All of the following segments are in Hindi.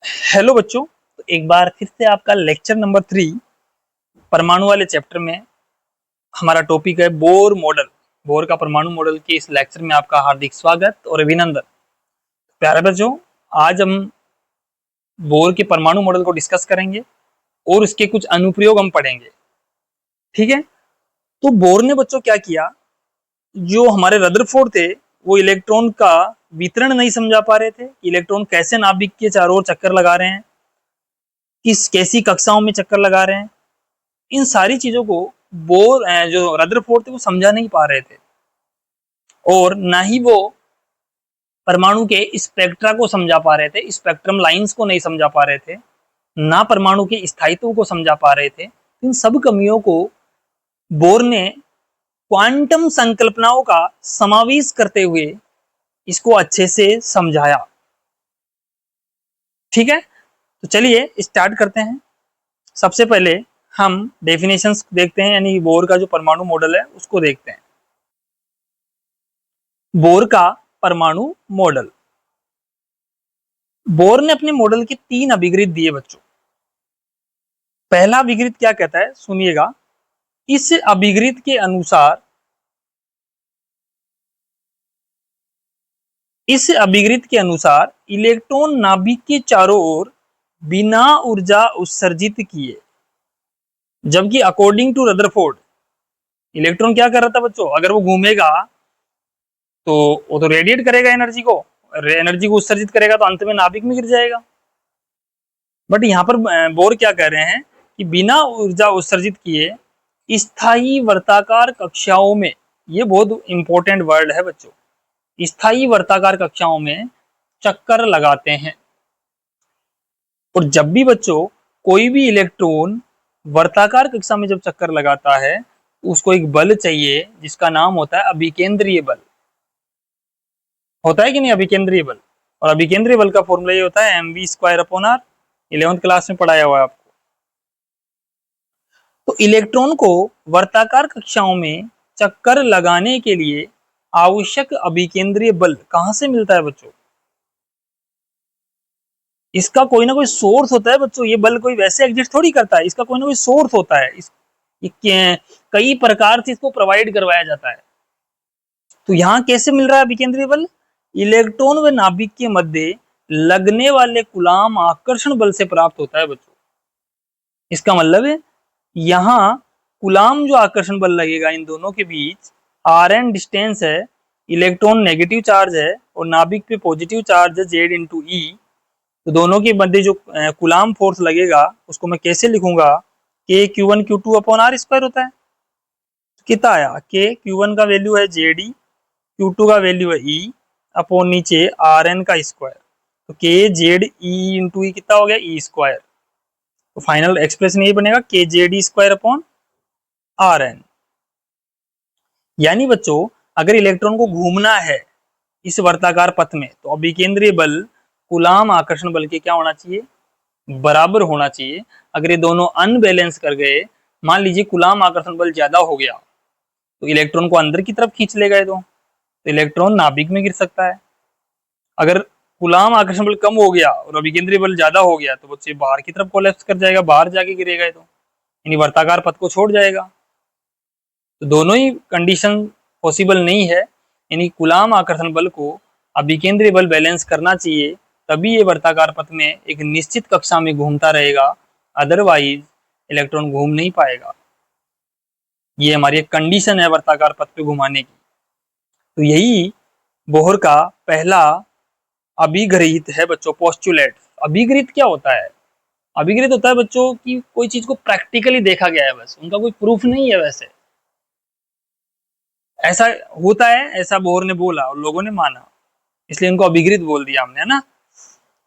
हेलो बच्चों, तो एक बार फिर से आपका लेक्चर नंबर 3 परमाणु वाले चैप्टर में हमारा टॉपिक है बोर मॉडल। बोर का परमाणु मॉडल के इस लेक्चर में आपका हार्दिक स्वागत और अभिनंदन। प्यारे बच्चों, आज हम बोर के परमाणु मॉडल को डिस्कस करेंगे और उसके कुछ अनुप्रयोग हम पढ़ेंगे। ठीक है, तो बोर ने बच्चों क्या किया, जो हमारे रदरफोर्ड थे वो इलेक्ट्रॉन का वितरण नहीं समझा पा रहे थे। इलेक्ट्रॉन कैसे नाभिक के चारों ओर चक्कर लगा रहे हैं, किस कैसी कक्षाओं में चक्कर लगा रहे हैं, इन सारी चीजों को बोर जो रदरफोर्ड थे वो समझा नहीं पा रहे थे। और ना ही वो परमाणु के स्पेक्ट्रा को समझा पा रहे थे, स्पेक्ट्रम लाइंस को नहीं समझा पा रहे थे, ना परमाणु के स्थायित्व को समझा पा रहे थे। इन सब कमियों को बोर ने क्वांटम संकल्पनाओं का समावेश करते हुए इसको अच्छे से समझाया। ठीक है, तो चलिए स्टार्ट करते हैं। सबसे पहले हम डेफिनेशंस देखते हैं, यानी बोर का जो परमाणु मॉडल है उसको देखते हैं। बोर का परमाणु मॉडल। बोर ने अपने मॉडल के 3 अभिगृत दिए बच्चों। पहला अभिगृत क्या कहता है, सुनिएगा। इस अभिगृत के अनुसार इलेक्ट्रॉन नाभिक के चारों ओर बिना ऊर्जा उत्सर्जित किए, जबकि अकॉर्डिंग टू रदरफोर्ड इलेक्ट्रॉन क्या कर रहा था बच्चों, अगर वो घूमेगा तो वो तो रेडिएट करेगा एनर्जी को उत्सर्जित करेगा, तो अंत में नाभिक में गिर जाएगा। बट यहाँ पर बोर क्या कह रहे हैं कि बिना ऊर्जा उत्सर्जित किए स्थायी वर्ताकार कक्षाओं में, ये बहुत इंपॉर्टेंट वर्ड है बच्चों, स्थायी वर्ताकार कक्षाओं में चक्कर लगाते हैं। और जब भी बच्चों कोई भी इलेक्ट्रॉन वर्ताकार कक्षा में जब चक्कर लगाता है, उसको एक बल चाहिए जिसका नाम होता है अभिकेंद्रीय बल। होता है कि नहीं अभिकेंद्रीय बल? और अभिकेंद्रीय बल का फॉर्मूला ये होता है mv²/r। 11th क्लास में पढ़ाया हुआ है आपको। तो इलेक्ट्रॉन को वर्ताकार कक्षाओं में चक्कर लगाने के लिए आवश्यक अभिकेंद्रीय बल कहां से मिलता है बच्चों? इसका कोई ना कोई सोर्स होता है बच्चों। ये बल कोई वैसे एग्जिस्ट थोड़ी करता है, इसका कोई ना कोई सोर्स होता है। कई प्रकार से इसको प्रोवाइड करवाया जाता है। तो यहाँ कैसे मिल रहा है अभिकेंद्रीय बल? इलेक्ट्रॉन व नाभिक के मध्य लगने वाले कूलाम आकर्षण बल से प्राप्त होता है बच्चों। इसका मतलब है यहाँ कूलाम जो आकर्षण बल लगेगा इन दोनों के बीच, Rn डिस्टेंस है, इलेक्ट्रॉन नेगेटिव चार्ज है और नाभिक पे पॉजिटिव चार्ज है Z/E। तो दोनों के मध्य जो कूलाम फोर्स लगेगा उसको मैं कैसे लिखूंगा, K(Q1Q2)/R² होता है। कितना आया, K(Q1) का वैल्यू है Ze, Q2 का वैल्यू है E अपॉन नीचे Rn का स्क्वायर। तो KZE कितना हो गया, E²। तो फाइनल एक्सप्रेशन ये बनेगा KZE²/Rn। यानी बच्चों अगर इलेक्ट्रॉन को घूमना है इस वर्ताकार पथ में, तो अभिकेंद्रीय बल कूलाम आकर्षण बल के क्या होना चाहिए, बराबर होना चाहिए। अगर ये दोनों अनबैलेंस कर गए, मान लीजिए कूलाम आकर्षण बल ज्यादा हो गया, तो इलेक्ट्रॉन को अंदर की तरफ खींच लेगा ये तो इलेक्ट्रॉन नाभिक में गिर सकता है। अगर कूलाम आकर्षण बल कम हो गया और अभिकेंद्रीय बल ज्यादा हो गया, तो बच्चे बाहर की तरफ कोलैप्स कर जाएगा, बाहर जाके गिरेगा ये यानी वर्ताकार पथ को छोड़ जाएगा। तो दोनों ही कंडीशन पॉसिबल नहीं है, यानी कूलाम आकर्षण बल को अभिकेंद्रीय बल बैलेंस करना चाहिए, तभी ये वर्ताकार पथ में एक निश्चित कक्षा में घूमता रहेगा, अदरवाइज इलेक्ट्रॉन घूम नहीं पाएगा। ये हमारी एक कंडीशन है वर्ताकार पथ पे घुमाने की। तो यही बोहर का पहला अभिगृहित है बच्चों, पोस्टुलेट। अभिगृहित क्या होता है? अभिगृहित होता है बच्चों कि कोई चीज को प्रैक्टिकली देखा गया है, बस उनका कोई प्रूफ नहीं है। वैसे ऐसा होता है, ऐसा बोहर ने बोला और लोगों ने माना, इसलिए उनको अभिगृहित बोल दिया हमने, है ना।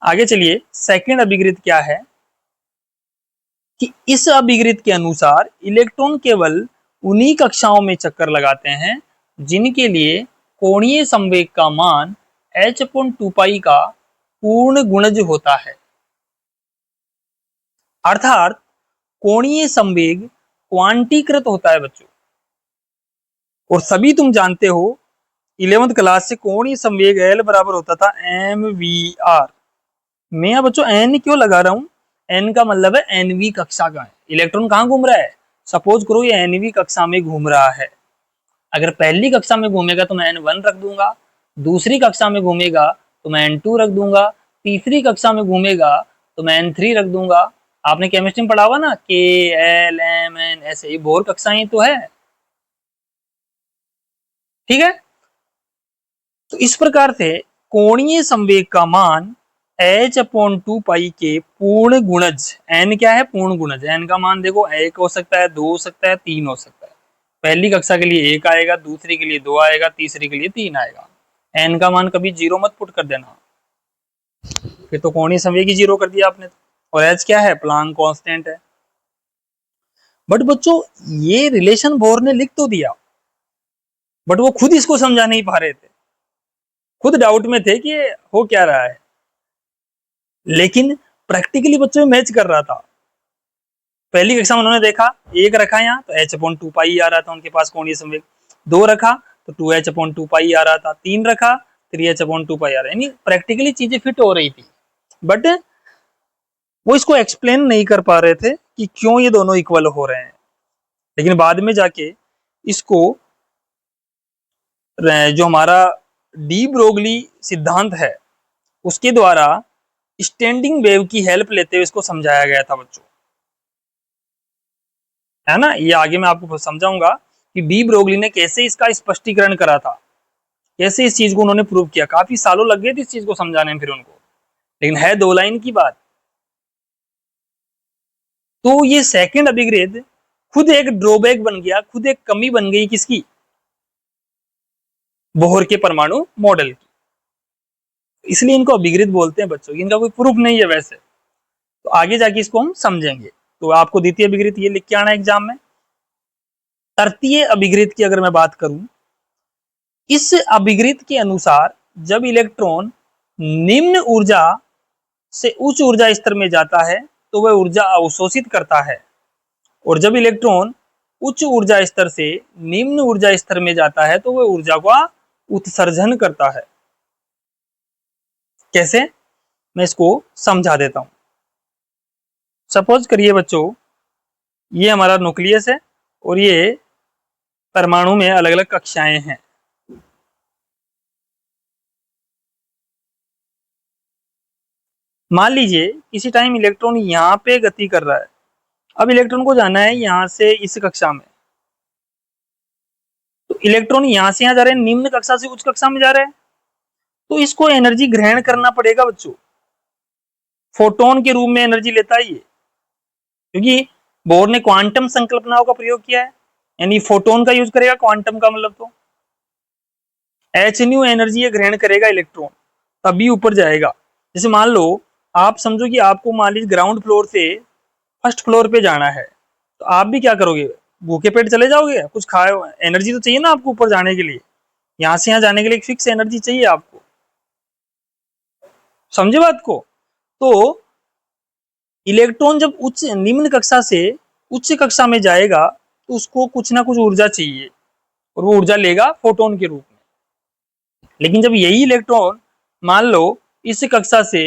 आगे चलिए, सेकंड अभिगृहित क्या है कि इस अभिगृहित के अनुसार इलेक्ट्रॉन केवल उन्हीं कक्षाओं में चक्कर लगाते हैं जिनके लिए कोणीय संवेग का मान h/2π का पूर्ण गुणज होता है। अर्थात कोणीय संवेग क्वांटीकृत होता है बच्चों। और सभी तुम जानते हो 11th क्लास से कोणीय संवेग L बराबर होता था mvr। मैं यहाँ बच्चों एन क्यों लगा रहा हूँ, एन का मतलब है एनवी कक्षा का है। इलेक्ट्रॉन कहाँ घूम रहा है, सपोज करो ये एनवी कक्षा में घूम रहा है। अगर पहली कक्षा में घूमेगा तो मैं N1 रख दूंगा, दूसरी कक्षा में घूमेगा तो मैं N2 रख दूंगा, तीसरी कक्षा में घूमेगा तो मैं N3 रख दूंगा। आपने केमिस्ट्री में पढ़ा हुआ ना, के एल एम एन ऐसे ही बोर कक्षाएं तो है, ठीक है। तो इस प्रकार से कोणीय संवेग का मान h/2 पाई के पूर्ण गुणज, n क्या है, पूर्ण गुणज, n का मान देखो 1 हो सकता है, 2 हो सकता है, 3 हो सकता है। पहली कक्षा के लिए 1 आएगा, दूसरी के लिए 2 आएगा, तीसरी के लिए 3 आएगा। n का मान कभी 0 मत पुट कर देना, फिर तो कोणीय संवेग ही 0 कर दिया आपने। और h क्या है, प्लांक कांस्टेंट है। बट बच्चों ये रिलेशन बोर ने लिख तो दिया, बट वो खुद इसको समझा नहीं पा रहे थे, खुद डाउट में थे कि हो क्या रहा है। लेकिन प्रैक्टिकली बच्चों में मैच कर रहा था। पहली कक्षा में उन्होंने देखा, 1 रखा यहाँ तो h/2 पाई आ रहा था उनके पास कोणीय संवेग, 2 रखा तो 2h/2 पाई आ रहा था, 3 रखा 3h/2 पाई आ रहा है, यानी प्रैक्टिकली चीजें फिट हो रही थी। बट वो इसको एक्सप्लेन नहीं कर पा रहे थे कि क्यों ये दोनों इक्वल हो रहे हैं। लेकिन बाद में जाके इसको जो हमारा डी ब्रोगली सिद्धांत है उसके द्वारा स्टैंडिंग वेव की हेल्प लेते हुए इसको समझाया गया था बच्चों, है ना। ये आगे मैं आपको समझाऊंगा कि डी ब्रोगली ने कैसे इसका स्पष्टीकरण करा था, कैसे इस चीज को उन्होंने प्रूव किया। काफी सालों लग गए थे इस चीज को समझाने में फिर उनको, लेकिन है 2 लाइन की बात। तो ये सेकंड अभिग्रेड खुद एक ड्रॉबैक बन गया, खुद एक कमी बन गई किसकी, बोहर के परमाणु मॉडल की। इसलिए इनको अभिग्रेड बोलते हैं बच्चों, इनका कोई प्रूफ नहीं है वैसे, तो आगे जाके इसको हम समझेंगे। तो आपको द्वितीय अभिग्रेड ये लिख के आना एग्जाम में। तृतीय अभिग्रेड की अगर मैं बात करूं, इस अभिग्रेड के अनुसार जब इलेक्ट्रॉन निम्न ऊर्जा से उच्च ऊर्जा स्तर में जाता है तो वह ऊर्जा अवशोषित करता है, और जब इलेक्ट्रॉन उच्च ऊर्जा स्तर से निम्न ऊर्जा स्तर में जाता है तो वह ऊर्जा का उत्सर्जन करता है। कैसे, मैं इसको समझा देता हूं। सपोज करिए बच्चों ये हमारा न्यूक्लियस है और ये परमाणु में अलग अलग कक्षाएं हैं। मान लीजिए किसी टाइम इलेक्ट्रॉन यहाँ पे गति कर रहा है, अब इलेक्ट्रॉन को जाना है यहाँ से इस कक्षा में, तो इलेक्ट्रॉन यहाँ से यहाँ जा रहे हैं, निम्न कक्षा से उच्च कक्षा में जा रहे हैं, तो इसको एनर्जी ग्रहण करना पड़ेगा बच्चों। फोटोन के रूप में एनर्जी लेता है ये, क्योंकि बोर ने क्वांटम संकल्पनाओं का प्रयोग किया है, यानी फोटोन का यूज करेगा, क्वांटम का मतलब तो एच न्यू एनर्जी ये ग्रहण करेगा इलेक्ट्रॉन, तभी ऊपर जाएगा। जैसे मान लो आप समझो कि आपको मान लीजिए ग्राउंड फ्लोर से फर्स्ट फ्लोर पे जाना है, तो आप भी क्या करोगे, भूखे पेट चले जाओगे, कुछ खाए, एनर्जी तो चाहिए ना आपको ऊपर जाने के लिए, यहाँ से यहाँ जाने के लिए एक फिक्स एनर्जी चाहिए आपको, समझे बात को। तो इलेक्ट्रॉन जब उच्च निम्न कक्षा से उच्च कक्षा में जाएगा तो उसको कुछ ना कुछ ऊर्जा चाहिए, और वो ऊर्जा लेगा फोटोन के रूप में। लेकिन जब यही इलेक्ट्रॉन मान लो इस कक्षा से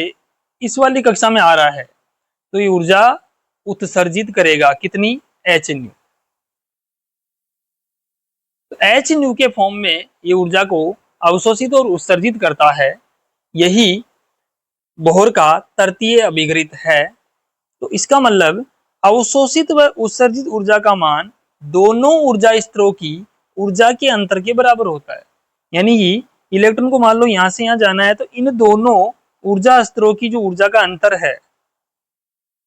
इस वाली कक्षा में आ रहा है, तो ये ऊर्जा उत्सर्जित करेगा कितनी, एच न्यू। तो एच न्यू के फॉर्म में ये ऊर्जा को अवशोषित और उत्सर्जित करता है। यही बोहर का तृतीय अभिघृत है। तो इसका मतलब अवशोषित व उत्सर्जित ऊर्जा का मान दोनों ऊर्जा स्तरों की ऊर्जा के अंतर के बराबर होता है। यानी कि इलेक्ट्रॉन को मान लो यहां से यहां जाना है, तो इन दोनों ऊर्जा स्तरों की जो ऊर्जा का अंतर है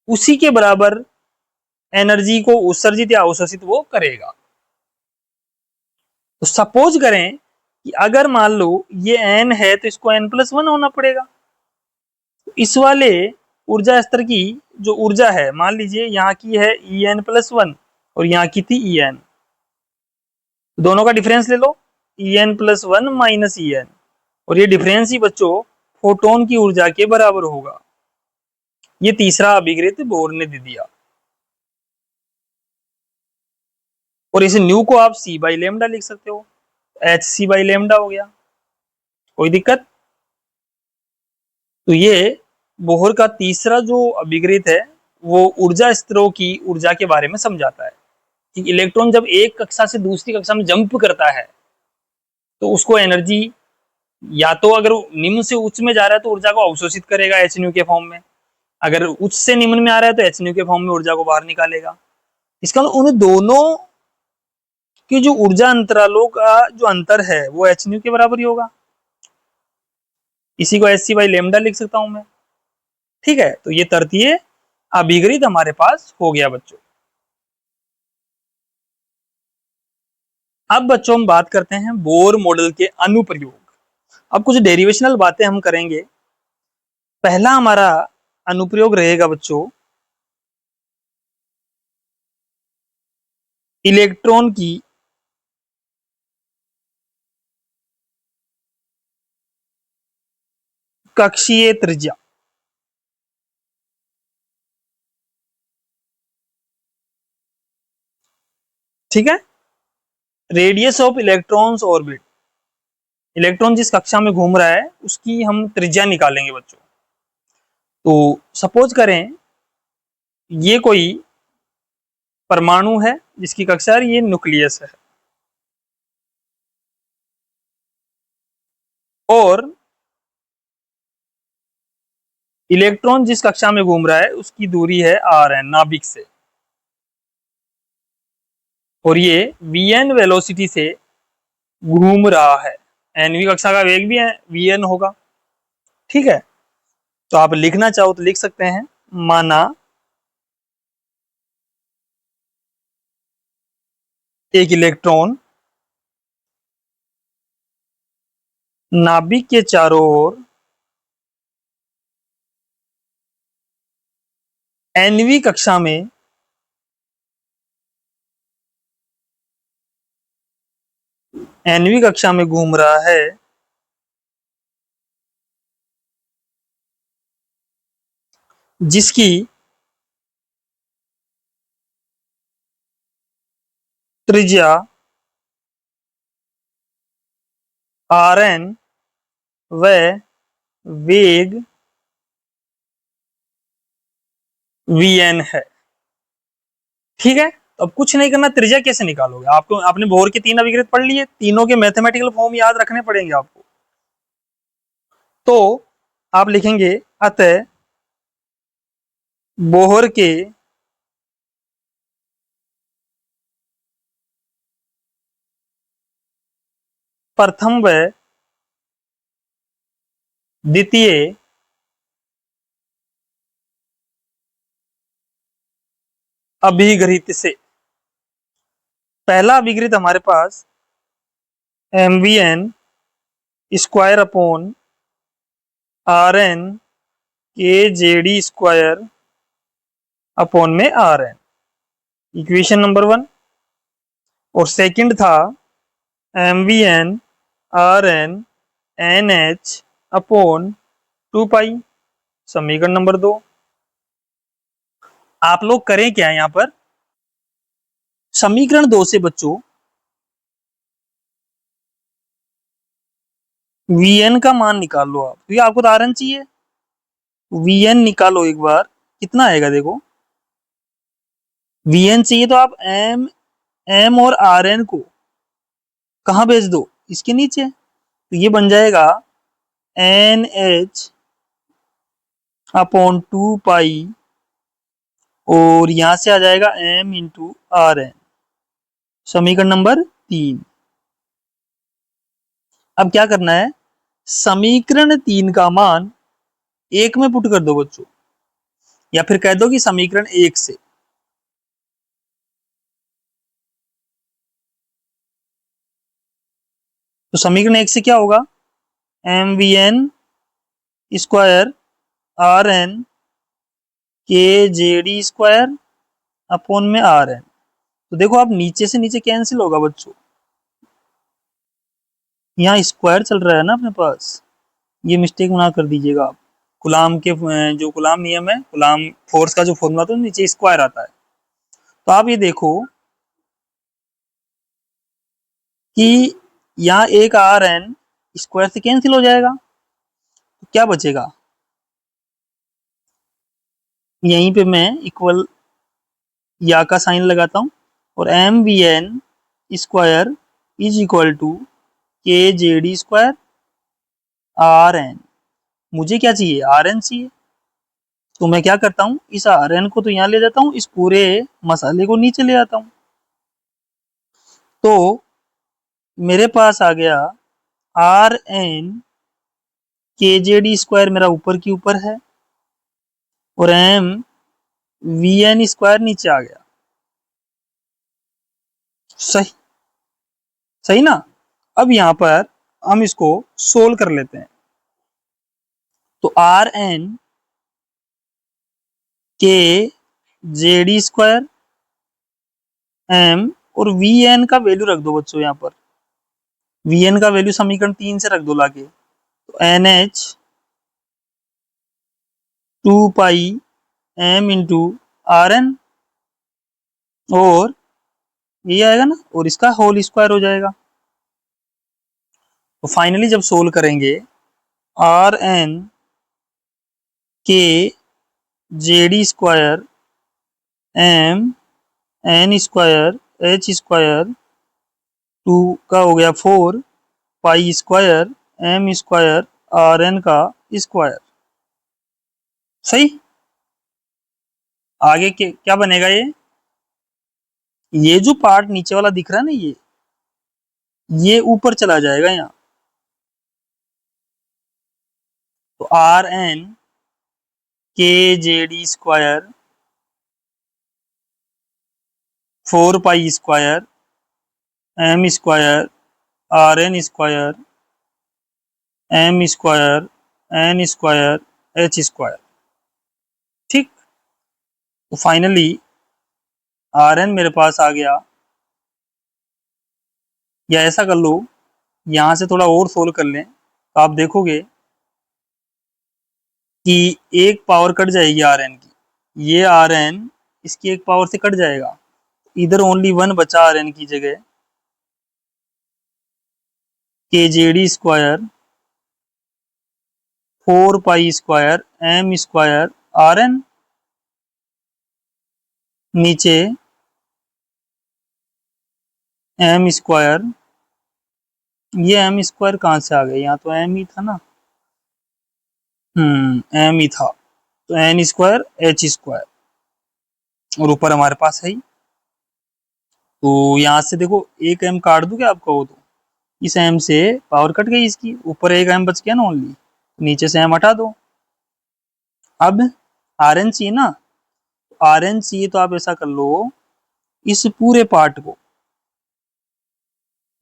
उसी के बराबर एनर्जी को उत्सर्जित या अवशोषित वो करेगा। तो सपोज करें कि अगर मान लो ये n है तो इसको n+1 होना पड़ेगा। तो इस वाले ऊर्जा स्तर की जो ऊर्जा है, मान लीजिए यहाँ की है En+1 और यहाँ की थी En, दोनों का डिफरेंस ले लो, En+1 माइनस En, और ये डिफरेंस ही बच्चों फोटोन की ऊर्जा के बराबर होगा। ये तीसरा अभिघृत बोर ने दे दिया, और इस न्यू को आप c/λ लिख सकते हो, hc/λ हो गया, कोई दिक्कत। तो ये बोहर का तीसरा जो अभिक्रित है वो ऊर्जा स्तरों की ऊर्जा के बारे में समझाता है कि इलेक्ट्रॉन जब एक कक्षा से दूसरी कक्षा में जंप करता है तो उसको एनर्जी या तो अगर निम्न से उच्च में जा रहा है तो ऊर्जा को अवशोषित करेगा एच न्यू के फॉर्म में, अगर उच्च से निम्न में आ रहा है तो एच न्यू के फॉर्म में ऊर्जा को बाहर निकालेगा। इसका मतलब उन दोनों की जो ऊर्जा अंतरालों का जो अंतर है वो एच न्यू के बराबर ही होगा। इसी को एच सी बाई लेमडा लिख सकता हूं मैं। ठीक है, तो ये तृतीय अभिक्रित हमारे पास हो गया बच्चों। अब बच्चों हम बात करते हैं बोर मॉडल के अनुप्रयोग। अब कुछ डेरिवेशनल बातें हम करेंगे। पहला हमारा अनुप्रयोग रहेगा बच्चों इलेक्ट्रॉन की कक्षीय त्रिज्या। ठीक है, radius of electrons orbit, electron जिस कक्षा में घूम रहा है उसकी हम त्रिज्या निकालेंगे बच्चों। तो सपोज करें ये कोई परमाणु है जिसकी कक्षा ये न्यूक्लियस है और इलेक्ट्रॉन जिस कक्षा में घूम रहा है उसकी दूरी है आर एन नाभिक से, और ये वी एन वेलोसिटी से घूम रहा है। एनवी कक्षा का वेग भी है वी एन होगा। ठीक है, तो आप लिखना चाहो तो लिख सकते हैं, माना एक इलेक्ट्रॉन नाभिक के चारों ओर एनवी कक्षा में घूम रहा है, जिसकी त्रिज्या आर एन व वेग वी एन है। ठीक है, तो अब कुछ नहीं करना, त्रिज्या कैसे निकालोगे? आपको आपने बोर के तीन अभिक्रित पढ़ लिए, तीनों के मैथमेटिकल फॉर्म याद रखने पड़ेंगे आपको। तो आप लिखेंगे अतः बोहर के प्रथम व द्वितीय अभिघृत से, पहला अभिघृत हमारे पास M V N square upon R N K J D square upon में आर एन, इक्वेशन नंबर 1। और सेकंड था M V N R N N H upon 2 pi, समीकरण नंबर 2। आप लोग करें क्या यहां पर, समीकरण 2 से बच्चों वी एन का मान निकाल लो आप, क्योंकि आपको तो आर एन चाहिए। वी एन निकालो एक बार, कितना आएगा देखो, वी एन चाहिए तो आप एम एम और आर एन को कहाँ भेज दो, इसके नीचे। तो ये बन जाएगा एन एच अपॉन 2 पाई और यहां से आ जाएगा एम इंटू आर एन, समीकरण नंबर 3। अब क्या करना है, समीकरण 3 का मान 1 में पुट कर दो बच्चों, या फिर कह दो कि समीकरण 1 से। तो समीकरण 1 से क्या होगा, M V N square R N K J D square upon में आर एन। तो देखो आप नीचे से नीचे कैंसिल होगा बच्चों, यहाँ स्क्वायर चल रहा है ना अपने पास, ये मिस्टेक ना कर दीजिएगा आप। गुलाम के जो गुलाम नियम है, गुलाम फोर्स का जो फॉर्मूला था नीचे स्क्वायर आता है। तो आप ये देखो कि यहाँ एक आर एन स्क्वायर से कैंसिल हो जाएगा, तो क्या बचेगा, यहीं पे मैं इक्वल या का साइन लगाता हूं और M V N square is equal to K J D square R N. मुझे क्या चाहिए, आर एन चाहिए। तो मैं क्या करता हूँ, इस आर एन को तो यहाँ ले जाता हूँ, इस पूरे मसाले को नीचे ले आता हूँ। तो मेरे पास आ गया are N K J D square, मेरा ऊपर की ऊपर है, और एम वी एन स्क्वायर नीचे आ गया। सही, सही ना। अब यहां पर हम इसको सोल्व कर लेते हैं। तो R N K J D square M और वी एन का वैल्यू रख दो बच्चों, यहां पर वी एन का वैल्यू समीकरण 3 से रख दो लाके। तो n h 2 pi m into r n, और ये आएगा ना, और इसका होल स्क्वायर हो जाएगा। तो फाइनली जब सोल्व करेंगे, R N K J D square M N square H square 2 का हो गया 4 pi square M square R N का स्क्वायर। सही। आगे क्या बनेगा, ये जो पार्ट नीचे वाला दिख रहा है ना, ये ऊपर चला जाएगा यहाँ। तो R N K J D square 4 pi square M square R N square M square N square H square. ठीक। तो फाइनली आर एन मेरे पास आ गया। या ऐसा कर लो, यहां से थोड़ा और सोल्व कर लें, तो आप देखोगे कि एक पावर कट जाएगी आर एन की, ये आर एन इसकी एक पावर से कट जाएगा, इधर ओनली 1 बचा आर एन की जगह। K J D square 4 pi square M square R N, नीचे एम स्क्वायर, ये एम स्क्वायर कहाँ से आ गया, यहाँ तो एम ही था ना, एम ही था। तो एन स्क्वायर एच स्क्वायर, और ऊपर हमारे पास है ही। तो यहाँ से देखो, एक एम काट दूं क्या आपका, वो तो इस एम से पावर कट गई इसकी, ऊपर एक एम बच गया ना ओनली, नीचे से एम हटा दो। अब आर एन चाहिए ना, आर एन चाहिए तो आप ऐसा कर लो, इस पूरे पार्ट को,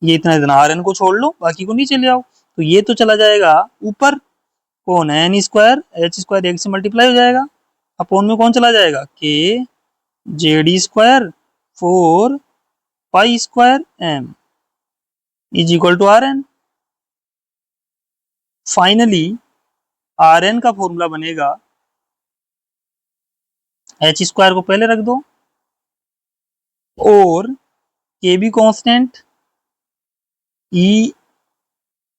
ये इतना इतना आर एन को छोड़ लो, बाकी को नीचे ले आओ। तो ये तो चला जाएगा ऊपर, कौन है, एन स्क्वायर एच स्क्वायर एक से मल्टीप्लाई हो जाएगा, अपोन में कौन चला जाएगा, K J D square 4 pi square M is equal to R N. Finally R N का फॉर्मूला बनेगा, एच स्क्वायर को पहले रख दो, और के बी कॉन्स्टेंट, ई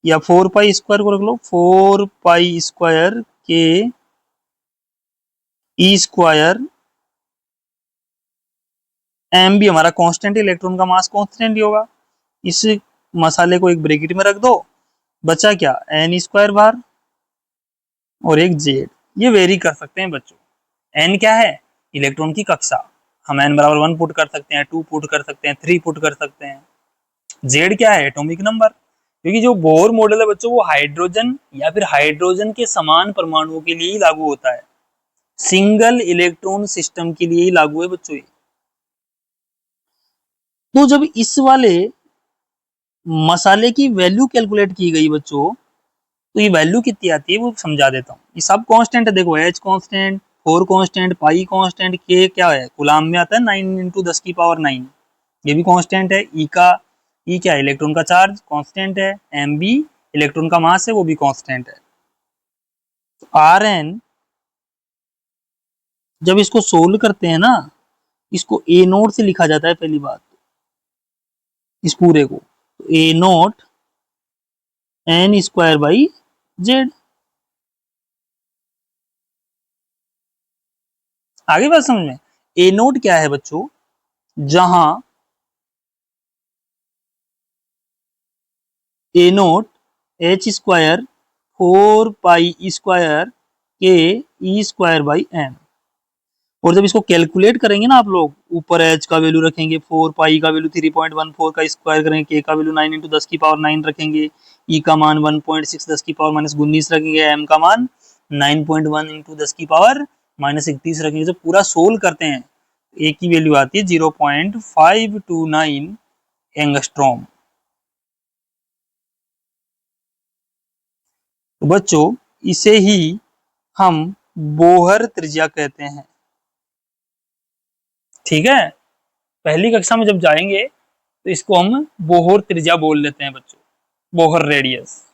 या 4 पाई स्क्वायर को रख लो, 4 pi square K E square, M भी हमारा कांस्टेंट, इलेक्ट्रॉन का मास कांस्टेंट ही होगा। इस मसाले को एक ब्रैकेट में रख दो, बचा क्या, एन स्क्वायर बार और एक जेड। ये वेरी कर सकते हैं बच्चों। एन क्या है, इलेक्ट्रॉन की कक्षा, हम एन बराबर 1 पुट कर सकते हैं, 2 पुट कर सकते हैं, 3 पुट कर सकते हैं। जेड क्या है, एटॉमिक नंबर, क्योंकि जो बोर मॉडल है बच्चों, वो हाइड्रोजन या फिर हाइड्रोजन के समान परमाणुओं के लिए ही लागू होता है, सिंगल इलेक्ट्रॉन सिस्टम के लिए ही लागू है बच्चों ये। तो जब इस वाले मसाले की वैल्यू कैलकुलेट की गई बच्चों, तो ये वैल्यू कितनी आती है वो समझा देता हूँ। ये सब कांस्टेंट है, देखो एच कांस्टेंट, 4 कांस्टेंट, पाई कांस्टेंट, के क्या है, कूलाम में आता है 9 × 10⁻⁹, ये भी कांस्टेंट है। ई का, ई क्या है, इलेक्ट्रॉन का चार्ज कांस्टेंट है, एम बी इलेक्ट्रॉन का मास है, वो भी कांस्टेंट है। आर एन जब इसको सोल्व करते हैं ना, इसको ए नोट से लिखा जाता है पहली बात, इस पूरे को A naught N square by Z. आगे बात समझ में। ए नोट क्या है बच्चों, जहां A naught H square 4 pi square K E square by M. और जब इसको कैलकुलेट करेंगे ना आप लोग, ऊपर एच का वैल्यू रखेंगे 4 पाई का वैल्यू 3.14 का स्क्वायर करेंगे, के का वैल्यू 9 इंटू 10 की पावर 9 रखेंगे, ई का मान 1.6 10 की पावर -19 रखेंगे, एम का मान 9.1 इंटू 10 की पावर -31 रखेंगे। जब पूरा सोल्व करते हैं ए की वैल्यू आती है 0.529 एंगस्ट्रॉम। तो बच्चों इसे ही हम बोहर त्रिज्या कहते हैं। ठीक है, पहली कक्षा में जब जाएंगे तो इसको हम बोहर त्रिज्या बोल लेते हैं बच्चों, बोहर रेडियस,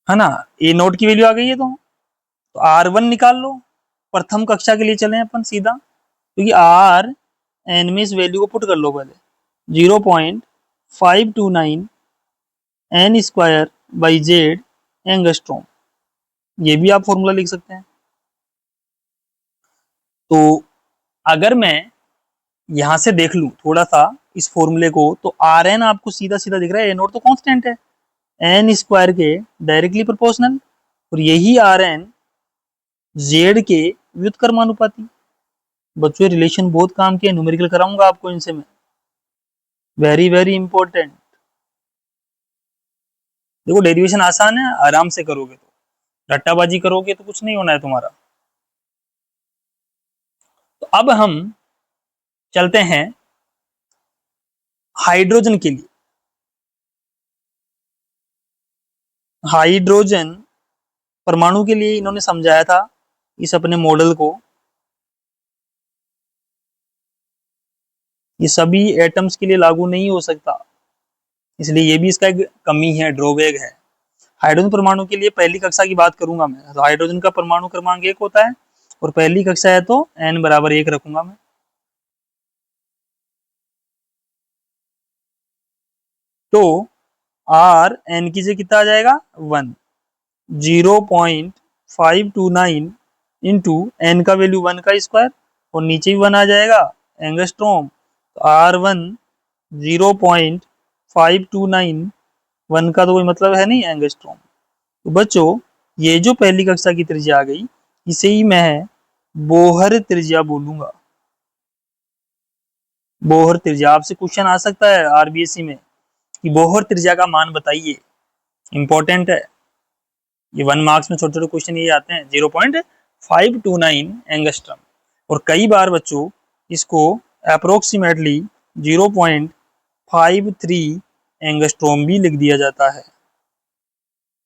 है ना। ए नोट की वैल्यू आ गई है तो R1 निकाल लो। प्रथम कक्षा के लिए चले अपन सीधा, क्योंकि आर एन में इस वैल्यू को पुट कर लो पहले, 0.529 n square by Z angstrom. ये भी आप फॉर्मूला लिख सकते हैं। तो अगर मैं यहां से देख लूं थोड़ा सा इस फॉर्मूले को, तो आर एन आपको सीधा सीधा दिख रहा है, ए नोट तो कांस्टेंट है, एन स्क्वायर के डायरेक्टली प्रोपोर्शनल, और यही आर एन जेड के व्युत्क्रमानुपाती। बच्चों रिलेशन बहुत काम के, न्यूमेरिकल कराऊंगा आपको इनसे मैं, वेरी वेरी इंपॉर्टेंट। देखो डेरिवेशन आसान है, आराम से करोगे, तो रट्टाबाजी करोगे तो कुछ नहीं होना है तुम्हारा। तो अब हम चलते हैं हाइड्रोजन के लिए। हाइड्रोजन परमाणु के लिए इन्होंने समझाया था इस अपने मॉडल को। ये सभी एटम्स के लिए लागू नहीं हो सकता, इसलिए ये भी इसका एक कमी है, ड्रॉबैक है। हाइड्रोजन परमाणु के लिए पहली कक्षा की बात करूंगा मैं, तो हाइड्रोजन का परमाणु क्रमांक 1 होता है, और पहली कक्षा है तो n बराबर 1 रखूंगा मैं। तो आर एन की जगह कितना आ जाएगा 1, 0.529 इंटू एन का वैल्यू 1 का स्क्वायर, और नीचे भी 1 आ जाएगा एंगस्ट्रॉम। तो R1 0.529, 1 का तो कोई मतलब है नहीं एंगस्ट्रॉम। तो बच्चों ये जो पहली कक्षा की त्रिज्या आ गई, इसे ही मैं बोहर त्रिज्या बोलूंगा। बोहर त्रिज्या, आपसे क्वेश्चन आ सकता है आरबीएससी में कि बोहर त्रिज्या का मान बताइए, इंपॉर्टेंट है ये। 1 मार्क्स में छोटे छोटे क्वेश्चन ये आते हैं, 0.529 एंगस्ट्रम। और कई बार बच्चों इसको अप्रोक्सीमेटली 0.53 एंगस्ट्रोम भी लिख दिया जाता है,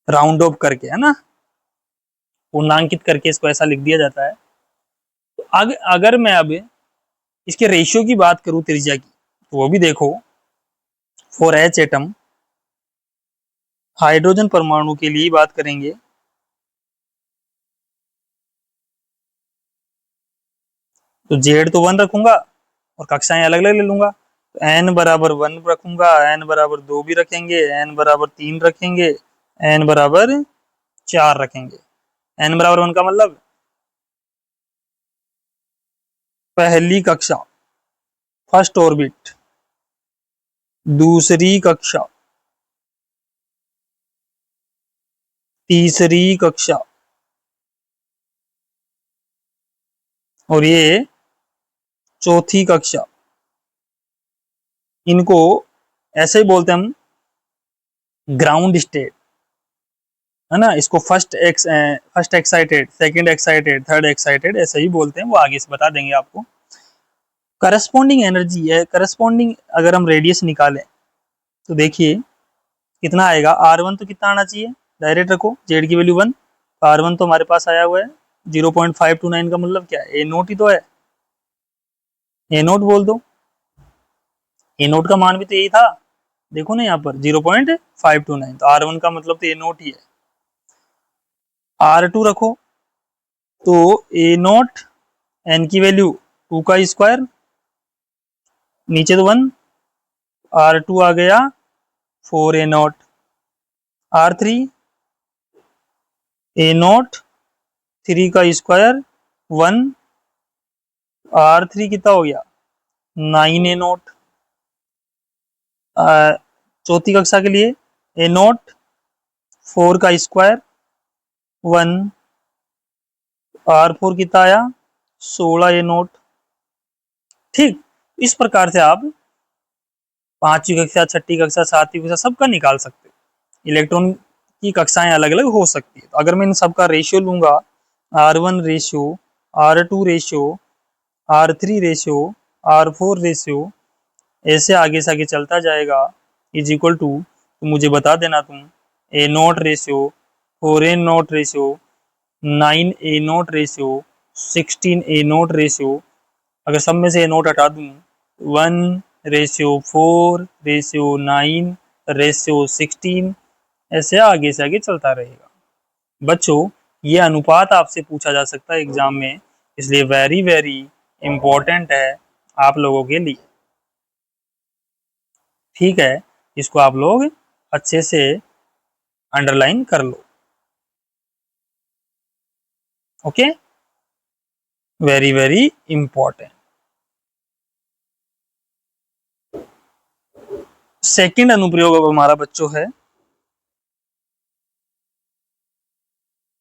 राउंड ऑफ करके, है ना, पूर्णांकित करके इसको ऐसा लिख दिया जाता है। तो अगर मैं अब इसके रेशियो की बात करूं त्रिज्या की, तो वो भी देखो। फॉर एच एटम, हाइड्रोजन परमाणु के लिए बात करेंगे, तो जेड तो 1 रखूंगा और कक्षाएं अलग अलग ले लूंगा। तो एन बराबर 1 रखूंगा, एन बराबर 2 भी रखेंगे, एन बराबर 3 रखेंगे, एन बराबर 4 रखेंगे। एन बराबर 1 का मतलब पहली कक्षा, फर्स्ट ऑर्बिट, दूसरी कक्षा, तीसरी कक्षा, और ये चौथी कक्षा। इनको ऐसे ही बोलते हैं हम ग्राउंड स्टेट, है ना। इसको first excited, second excited, third excited ऐसे ही बोलते हैं, वो आगे से बता देंगे आपको। करस्पॉन्डिंग एनर्जी है, करस्पॉन्डिंग अगर हम रेडियस निकालें तो देखिए कितना आएगा। R1 तो कितना आना चाहिए, डायरेक्ट रखो, जेड की वैल्यू 1, तो R1 तो हमारे पास आया हुआ है 0.529 का मतलब क्या है, ए नोट ही तो है, ए नोट बोल दो। ए नोट का मान भी तो यही था, देखो ना यहाँ पर 0.529, तो R1 का मतलब तो ए नोट ही है। R2 रखो, तो ए नोट एन की वैल्यू 2 का स्क्वायर, नीचे तो 1, R2 आ गया 4 ए नोट। R3 ए नोट 3 का स्क्वायर 1 R3 कितना हो गया 9A0। चौथी कक्षा के लिए A0 4 का स्क्वायर 1 R4 कितना आया 16A0। ठीक, इस प्रकार से आप पांचवी कक्षा, छठी कक्षा, सातवीं कक्षा सबका निकाल सकते हो। इलेक्ट्रॉन की कक्षाएं अलग अलग हो सकती है। तो अगर मैं इन सबका रेशियो लूंगा R1 ratio, R2 ratio, R3 ratio, R4 ratio, ऐसे आगे से आगे चलता जाएगा इज इक्वल टू, तो मुझे बता देना तुम A0 ratio, 4A0 ratio, 9A0 ratio, 16A0 ratio. अगर सब में से A0 हटा दूं 1:4 रेशियो 9 रेशियो 16, ऐसे आगे से आगे चलता रहेगा। बच्चों, ये अनुपात आपसे पूछा जा सकता है एग्जाम में, इसलिए वेरी वेरी इंपॉर्टेंट है आप लोगों के लिए। ठीक है, इसको आप लोग अच्छे से अंडरलाइन कर लो। Okay, very very important. Second अनुप्रयोग अब हमारा बच्चों है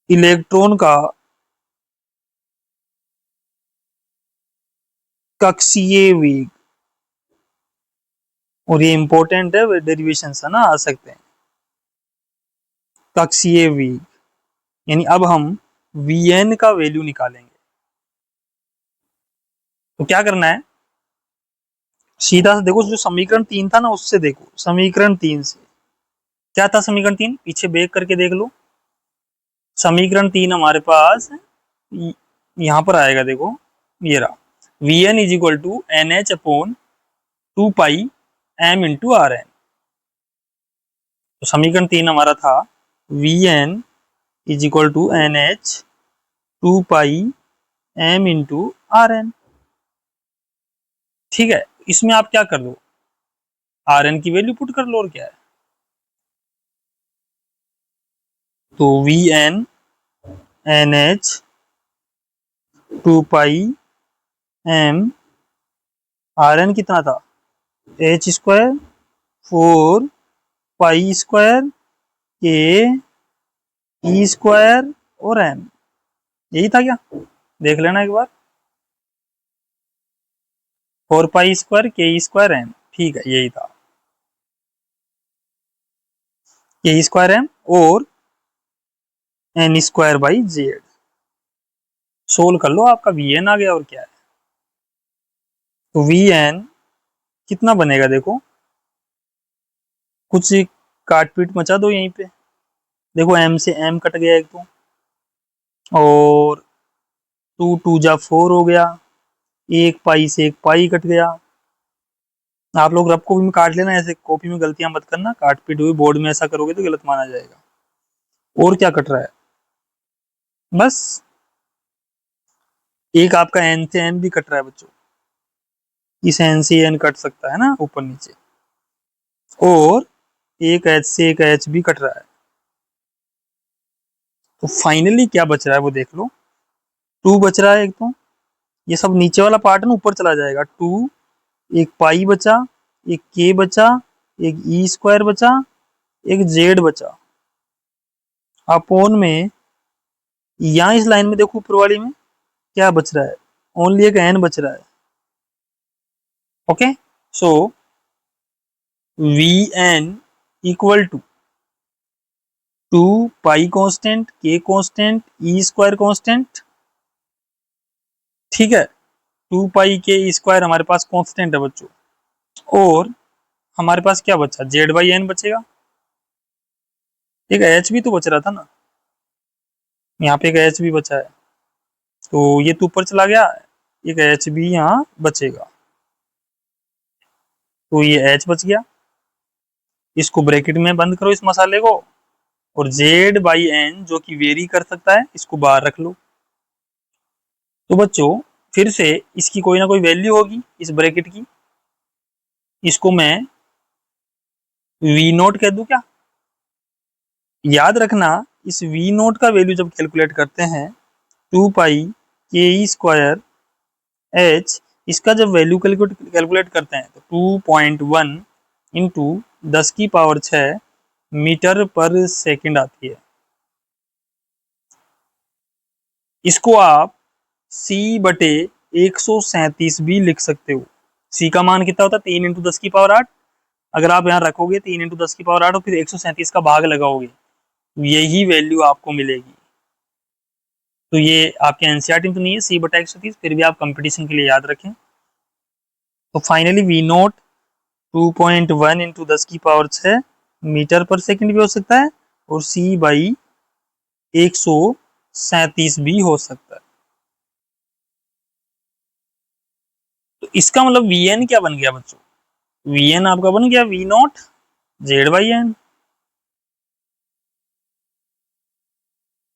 इलेक्ट्रॉन का कक्षीय वेग। और ये इंपॉर्टेंट है, डेरिवेशन है ना, आ सकते हैं। कक्षीय वेग यानी अब हम Vn का वैल्यू निकालेंगे। तो क्या करना है, सीधा से देखो, जो समीकरण 3 था ना उससे देखो, समीकरण 3 से क्या था, समीकरण 3 पीछे बैक करके देख लो। समीकरण 3 हमारे पास यहां पर आएगा, देखो ये रहा, Vn is equal to NH upon 2 pi m into r N. तो समीकरण 3 हमारा था Vn is equal to NH 2 pi m into r n. ठीक है, इसमें आप क्या कर लो, आर एन की वैल्यू पुट कर लो, और क्या है। तो Vn NH 2 pi m, r n कितना था h square 4 pi square K E square और m, यही था क्या, देख लेना एक बार। 4 pi square K E square m, ठीक है यही था के स्क्वायर m और n square by Z. Solve कर लो, आपका Vn आ गया, और क्या है। तो Vn कितना बनेगा, देखो कुछ काट पीट मचा दो यहीं पे। देखो m से m कट गया एक तो, और 2 2 जा 4 हो गया, एक पाई से एक पाई कट गया। आप लोग रफ कॉपी में काट लेना, ऐसे कॉपी में गलतियां मत करना, काट पीट हुई बोर्ड में ऐसा करोगे तो गलत माना जाएगा। और क्या कट रहा है, बस एक आपका n से n भी कट रहा है बच्चों, इस n से n कट सकता है ना ऊपर नीचे, और एक h से एक h भी कट रहा है। तो फाइनली क्या बच रहा है वो देख लो, 2 बच रहा है एक तो, ये सब नीचे वाला पार्ट ना ऊपर चला जाएगा, 2, एक पाई बचा, एक के बचा, एक ई स्क्वायर बचा, एक जेड बचा, अपोन में यहां इस लाइन में देखो ऊपर वाली में क्या बच रहा है, ओनली एक एन बच रहा है। Okay, so v n equal to 2 pi constant, k constant, e square constant. ठीक है, 2 पाई के ई स्क्वायर हमारे पास कांस्टेंट है बच्चों, और हमारे पास क्या बचा, जेड बाई एन बचेगा। एक एच भी तो बच रहा था ना, यहाँ पे एक एच भी बचा है, तो ये तो ऊपर चला गया, एक एच भी यहाँ बचेगा, तो ये एच बच गया। इसको ब्रैकेट में बंद करो इस मसाले को, और जेड बाई एन जो कि वेरी कर सकता है इसको बाहर रख लो। तो बच्चों फिर से इसकी कोई ना कोई वैल्यू होगी इस ब्रैकेट की, इसको मैं वी नोट कह दूं क्या। याद रखना, इस वी नोट का वैल्यू जब कैलकुलेट करते हैं 2 पाई ke² h, इसका जब वैल्यू कैलकुलेट करते हैं तो 2.1 इंटू 10⁶ मीटर पर सेकंड आती है। इसको आप c बटे 137 भी लिख सकते हो। c का मान कितना होता है 3 इंटू 10⁸। अगर आप यहाँ रखोगे 3 इंटू 10⁸ और फिर 137 का भाग लगाओगे तो यही वैल्यू आपको मिलेगी। तो ये आपके एनसीईआरटी में तो नहीं है c बटा 130, फिर भी आप कंपटीशन के लिए याद रखें। तो finally we note 2.1 into 10⁶ metre पर सेकंड भी हो सकता है और c बाई 137 भी हो सकता है। तो इसका मतलब Vn क्या बन गया बच्चों? Vn आपका बन गया V naught Z by n,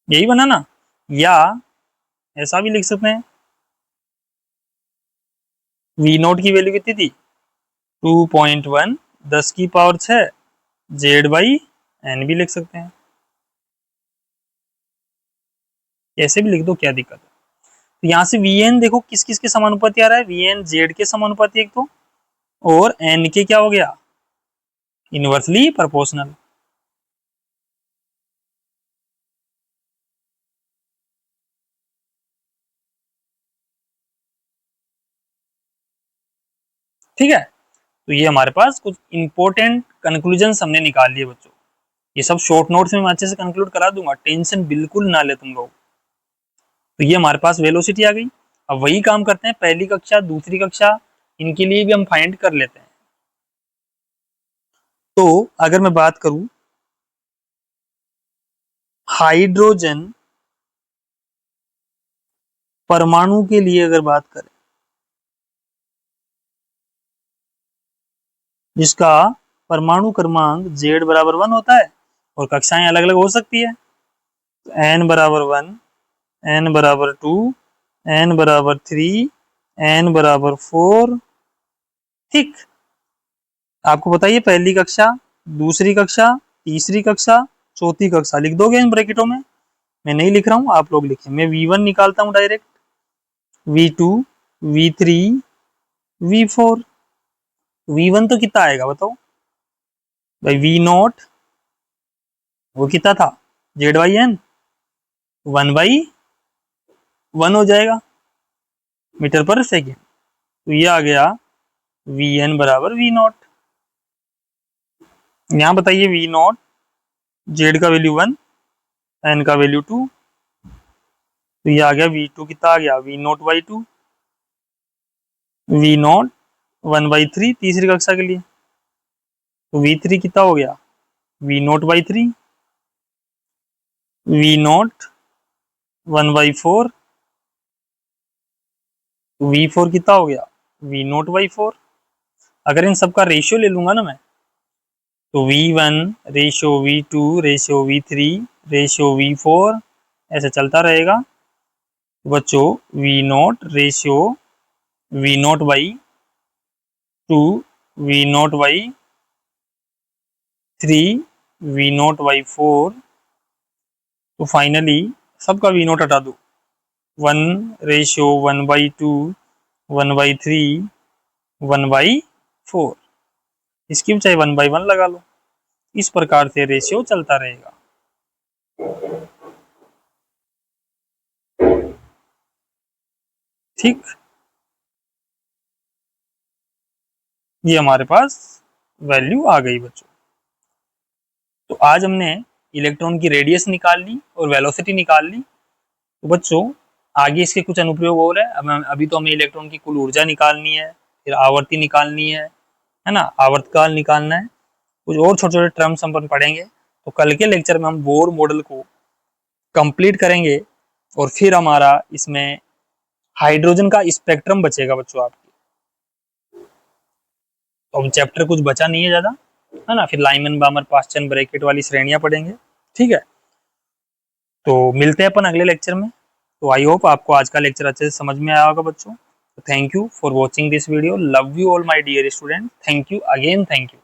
यही बना ना। या ऐसा भी लिख सकते हैं, V नोट की वैल्यू कितनी थी 2.1 10⁶ जेड बाई एन भी लिख सकते हैं, ऐसे भी लिख दो, क्या दिक्कत है। तो यहाँ से Vn देखो किस किस के समानुपाती आ रहा है, Vn जेड के समानुपाती एक तो, और एन के क्या हो गया इनवर्सली प्रोपोर्शनल। ठीक है, तो ये हमारे पास कुछ इंपॉर्टेंट कंक्लूजन हमने निकाल लिए बच्चों। ये सब शॉर्ट नोट्स में मैं अच्छे से कंक्लूड करा दूंगा, टेंशन बिल्कुल ना ले तुम लोग। तो ये हमारे पास वेलोसिटी आ गई। अब वही काम करते हैं पहली कक्षा दूसरी कक्षा, इनके लिए भी हम फाइंड कर लेते हैं। तो अगर मैं बात करूं हाइड्रोजन परमाणु के लिए, अगर बात करें जिसका परमाणु क्रमांक Z बराबर 1 होता है और कक्षाएं अलग अलग हो सकती है, तो n बराबर 1, n बराबर 2, n बराबर 3, n बराबर 4। ठीक, आपको बताइए पहली कक्षा दूसरी कक्षा तीसरी कक्षा चौथी कक्षा लिख दोगे इन ब्रैकेटों में, मैं नहीं लिख रहा हूं आप लोग लिखें। मैं V1 निकालता हूं direct, V2, V3, V4। V1 तो कितना आएगा बताओ भाई, V नॉट वो कितना था जेड बाई एन 1/1 हो जाएगा मीटर पर सेकेंड। तो ये आ गया Vn बराबर V नॉट। यहाँ बताइए V नॉट जेड का वैल्यू 1, एन का वैल्यू 2, तो ये आ गया V2 कितना आ गया V not by 2, V not 1/3 तीसरी कक्षा के लिए। तो V3 कितना हो गया V not by 3, V not 1/4, V4 कितना हो गया V नॉट बाई 4। अगर इन सबका रेशियो ले लूंगा ना मैं, तो V1 ratio V2 ratio V3 ratio V4 ऐसे चलता रहेगा बच्चों। V not ratio V not by 2, V not by 3, V not by 4। तो फाइनली सबका V नॉट हटा दो, 1 रेशियो 1/2, 1/3, 1/4, इसकी भी चाहे 1/1 लगा लो। इस प्रकार से रेशियो चलता रहेगा। ठीक, ये हमारे पास वैल्यू आ गई बच्चों। तो आज हमने इलेक्ट्रॉन की रेडियस निकाल ली और वेलोसिटी निकाल ली। तो बच्चों आगे इसके कुछ अनुप्रयोग और है। अभी तो हमें इलेक्ट्रॉन की कुल ऊर्जा निकालनी है, फिर आवर्ती निकालनी है ना, आवर्तकाल निकालना है, कुछ और छोटे छोटे टर्म्स हम पढ़ेंगे। तो कल के लेक्चर में हम बोर मॉडल को कंप्लीट करेंगे और फिर हमारा इसमें हाइड्रोजन का स्पेक्ट्रम बचेगा बच्चों आपके। तो अब चैप्टर कुछ बचा नहीं है ज्यादा, है ना, फिर लाइमन बामर पास्चन ब्रैकेट वाली श्रेणियां पढ़ेंगे। ठीक है, तो मिलते हैं अपन अगले लेक्चर में। तो आई होप आपको आज का लेक्चर अच्छे से समझ में आया होगा बच्चों। Thank you for watching this video, love you all my dear student, thank you again, thank you.